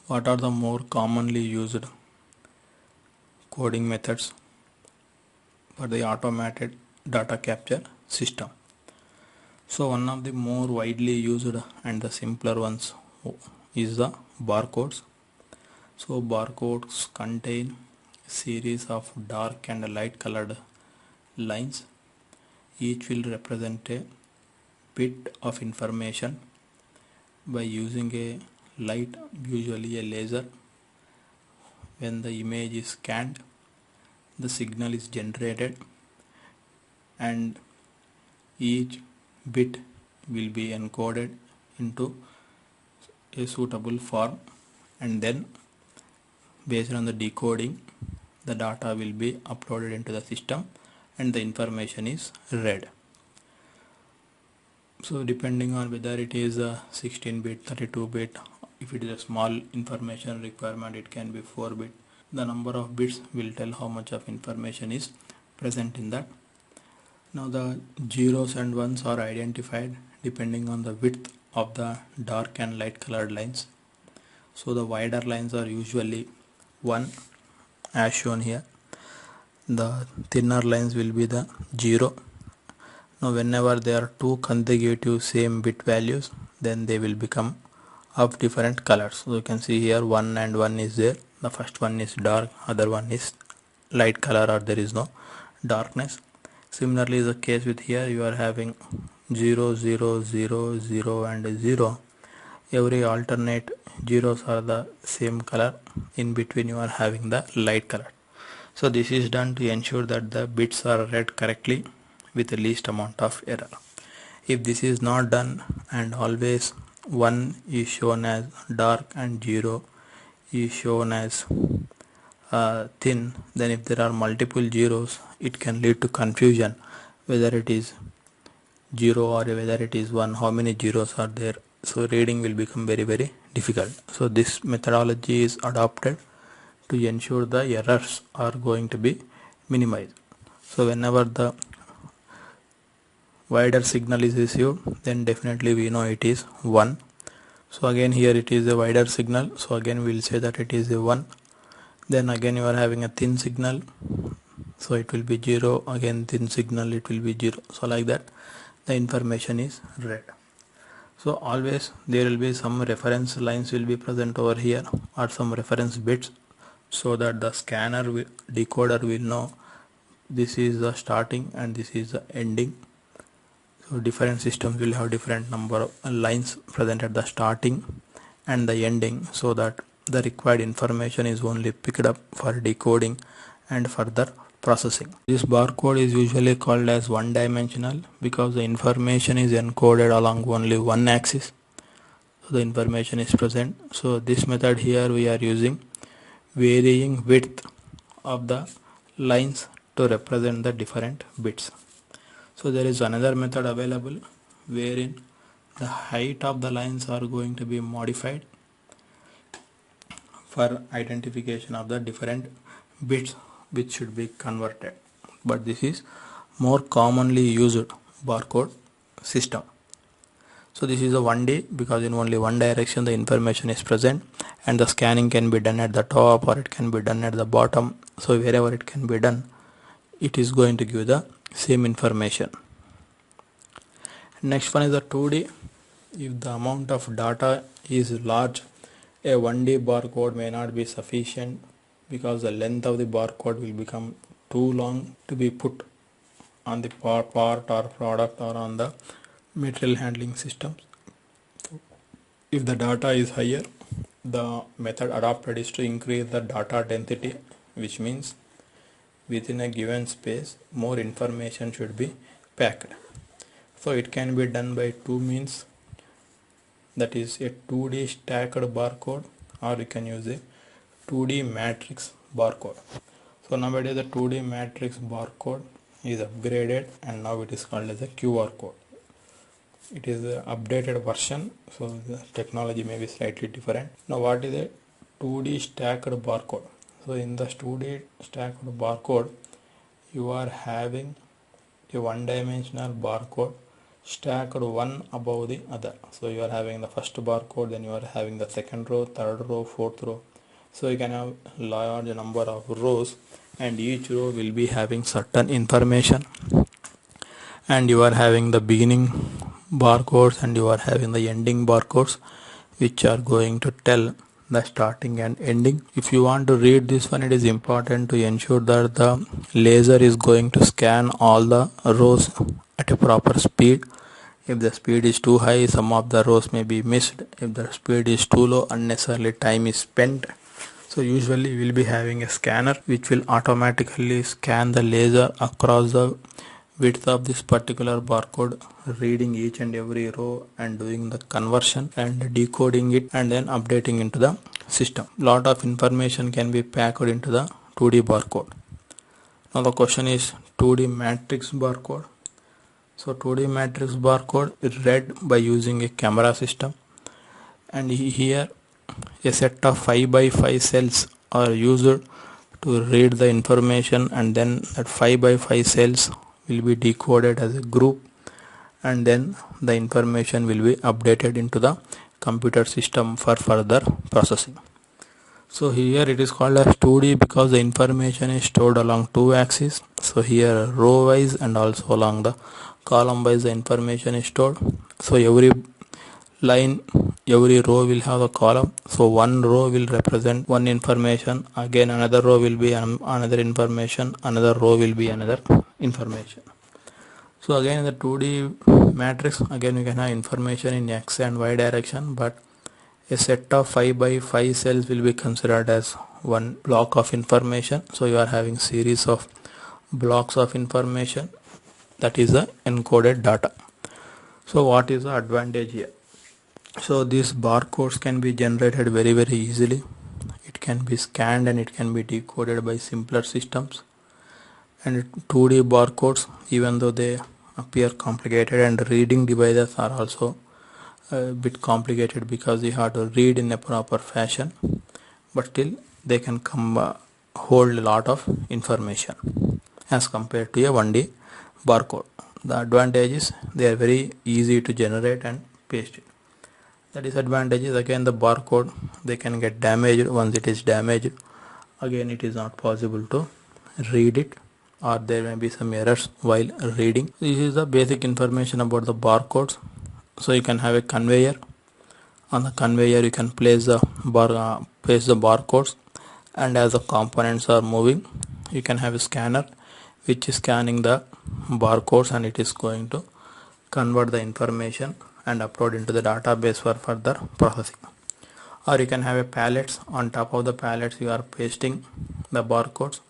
What are the more commonly used coding methods for the automated data capture system? So one of the more widely used and the simpler ones is the barcodes. So barcodes contain a series of dark and light colored lines. Each will represent a bit of information. By using a light, usually a laser, when the image is scanned, the signal is generated and each bit will be encoded into a suitable form, and then based on the decoding the data will be uploaded into the system and the information is read. So depending on whether it is a 16-bit, 32-bit, if it is a small information requirement it can be 4-bit. The number of bits will tell how much of information is present in that. Now the zeros and ones are identified depending on the width of the dark and light colored lines. So the wider lines are usually 1 as shown here. The thinner lines will be the 0. Now whenever there are two consecutive same bit values, then they will become of different colors. So you can see here 1 and 1 is there. The first one is dark, other one is light color, or there is no darkness. Similarly is the case with here. You are having 0 0 0 0 and 0. Every alternate zeros are the same color. In between you are having the light color. So this is done to ensure that the bits are read correctly with the least amount of error. If this is not done and always 1 is shown as dark and 0 is shown as thin, then if there are multiple zeros it can lead to confusion whether it is 0 or whether it is 1, how many zeros are there. So reading will become very difficult. So this methodology is adopted to ensure the errors are going to be minimized. So whenever the wider signal is received, then definitely we know it is 1. So again here it is a wider signal, so again we will say that it is a 1. Then again you are having a thin signal, so it will be 0. Again thin signal, it will be 0. So like that the information is read. So always there will be some reference lines will be present over here, or some reference bits, so that the decoder will know this is the starting and this is the ending. So different systems will have different number of lines present at the starting and the ending, so that the required information is only picked up for decoding and further processing. This barcode is usually called as one-dimensional because the information is encoded along only one axis. So the information is present. So this method here we are using varying width of the lines to represent the different bits. So there is another method available wherein the height of the lines are going to be modified for identification of the different bits which should be converted, but this is more commonly used barcode system. So this is a 1D because in only one direction the information is present, and the scanning can be done at the top or it can be done at the bottom. So wherever it can be done, it is going to give the same information. Next one is the 2D. If the amount of data is large, a 1D barcode may not be sufficient because the length of the barcode will become too long to be put on the part or product or on the material handling systems. If the data is higher, the method adopted is to increase the data density, which means within a given space more information should be packed. So it can be done by two means, that is a 2D stacked barcode, or you can use a 2D matrix barcode. So nowadays the 2D matrix barcode is upgraded and now it is called as a QR code. It is an updated version, so the technology may be slightly different. Now what is a 2D stacked barcode? So in the 2D stacked barcode, you are having a one-dimensional barcode stacked one above the other. So you are having the first barcode, then you are having the second row, third row, fourth row. So you can have large number of rows, and each row will be having certain information, and you are having the beginning barcodes and you are having the ending barcodes, which are going to tell the starting and ending. If you want to read this one, it is important to ensure that the laser is going to scan all the rows at a proper speed. If the speed is too high, some of the rows may be missed. If the speed is too low, unnecessarily time is spent. So usually we will be having a scanner which will automatically scan the laser across the width of this particular barcode, reading each and every row and doing the conversion and decoding it and then updating into the system. Lot of information can be packed into the 2D barcode. Now the question is 2D matrix barcode. So 2D matrix barcode is read by using a camera system, and here a set of 5 by 5 cells are used to read the information, and then that 5 by 5 cells will be decoded as a group, and then the information will be updated into the computer system for further processing. So here it is called as 2D because the information is stored along two axes. So here row wise and also along the column wise the information is stored. So every line, every row will have a column. So one row will represent one information, again another row will be another information, another row will be another information. So again in the 2D matrix, again you can have information in x and y direction, but a set of 5 by 5 cells will be considered as one block of information. So you are having series of blocks of information, that is the encoded data. So what is the advantage here? So these barcodes can be generated very easily. It can be scanned and it can be decoded by simpler systems. And 2D barcodes, even though they appear complicated, and reading devices are also a bit complicated because you have to read in a proper fashion, but still they can hold a lot of information as compared to a 1D barcode. The advantage is they are very easy to generate and paste it. The disadvantage is again the barcode, they can get damaged. Once it is damaged, again it is not possible to read it, or there may be some errors while reading. This is the basic information about the barcodes. So you can have a conveyor. On the conveyor you can place the barcodes, and as the components are moving, you can have a scanner which is scanning the barcodes, and it is going to convert the information and upload into the database for further processing. Or you can have a pallets. On top of the pallets you are pasting the barcodes.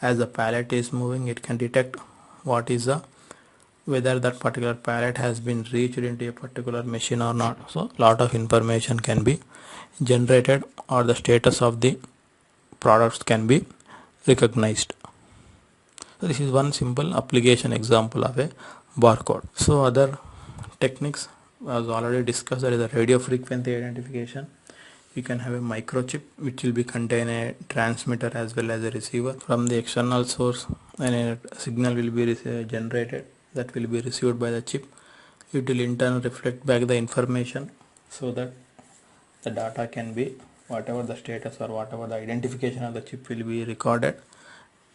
As the pallet is moving, it can detect whether that particular pallet has been reached into a particular machine or not. So lot of information can be generated, or the status of the products can be recognized. So this is one simple application example of a barcode. So other techniques as already discussed, that is a radio frequency identification. You can have a microchip which will be contain a transmitter as well as a receiver. From the external source, and a signal will be generated that will be received by the chip. It will in turn reflect back the information, so that the data can be, whatever the status or whatever the identification of the chip will be recorded,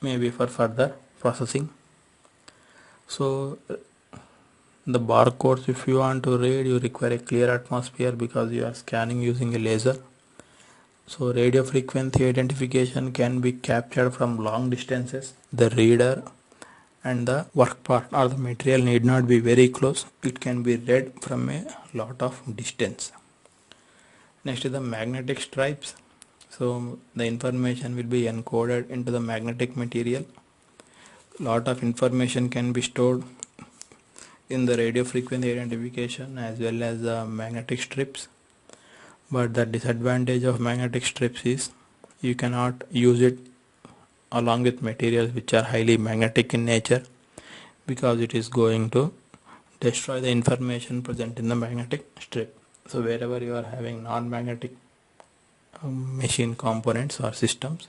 maybe for further processing. So the barcodes, if you want to read, you require a clear atmosphere because you are scanning using a laser. So radio frequency identification can be captured from long distances. The reader and the work part or the material need not be very close. It can be read from a lot of distance. Next is the magnetic stripes. So the information will be encoded into the magnetic material. Lot of information can be stored in the radio frequency identification as well as the magnetic strips. But the disadvantage of magnetic strips is you cannot use it along with materials which are highly magnetic in nature, because it is going to destroy the information present in the magnetic strip. So wherever you are having non-magnetic machine components or systems,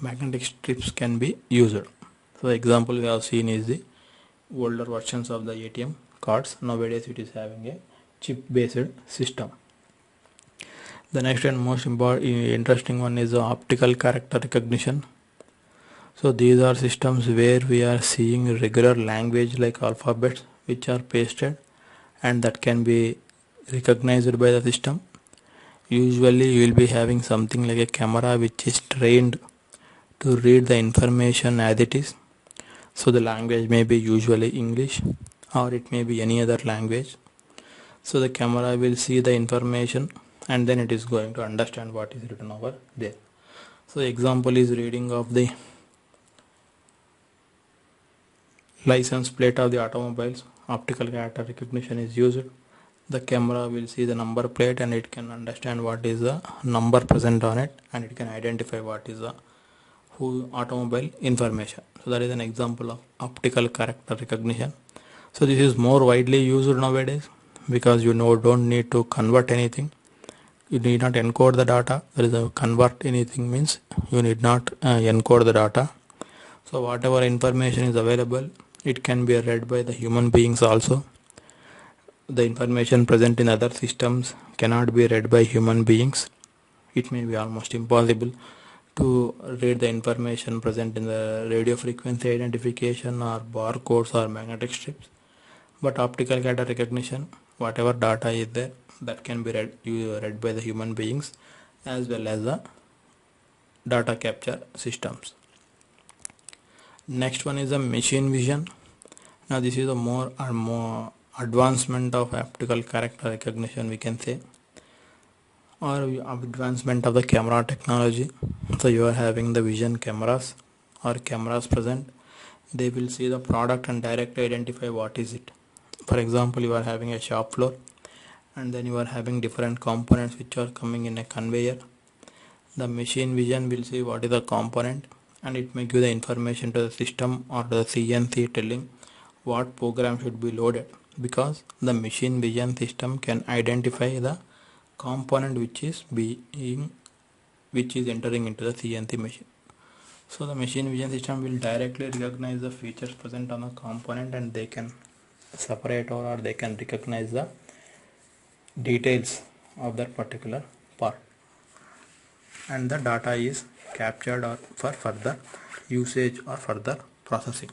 magnetic strips can be used. So example we have seen is the older versions of the ATM cards. Nowadays it is having a chip based system. The next and most interesting one is the optical character recognition. So these are systems where we are seeing regular language like alphabets which are pasted and that can be recognized by the system. Usually you will be having something like a camera which is trained to read the information as it is. So the language may be usually English or it may be any other language. So the camera will see the information and then it is going to understand what is written over there. So example is reading of the license plate of the automobiles. Optical character recognition is used. The camera will see the number plate and it can understand what is the number present on it and it can identify what is the automobile information. So that is an example of optical character recognition. So this is more widely used nowadays because don't need to convert anything. You need not encode the data. There is a convert anything means you need not encode the data. So whatever information is available, it can be read by the human beings also. The information present in other systems cannot be read by human beings. It may be almost impossible to read the information present in the radio frequency identification or barcodes or magnetic strips. But optical character recognition, whatever data is there, that can be read by the human beings as well as the data capture systems. Next one is the machine vision. Now this is a more advancement of optical character recognition, we can say, or advancement of the camera technology. So you are having the vision cameras or cameras present. They will see the product and directly identify what is it. For example, you are having a shop floor and then you are having different components which are coming in a conveyor. The machine vision will see what is the component and it may give the information to the system or the CNC telling what program should be loaded, because the machine vision system can identify the component which is entering into the CNC machine. So the machine vision system will directly recognize the features present on the component and they can separate or they can recognize the details of that particular part, and the data is captured or for further usage or further processing.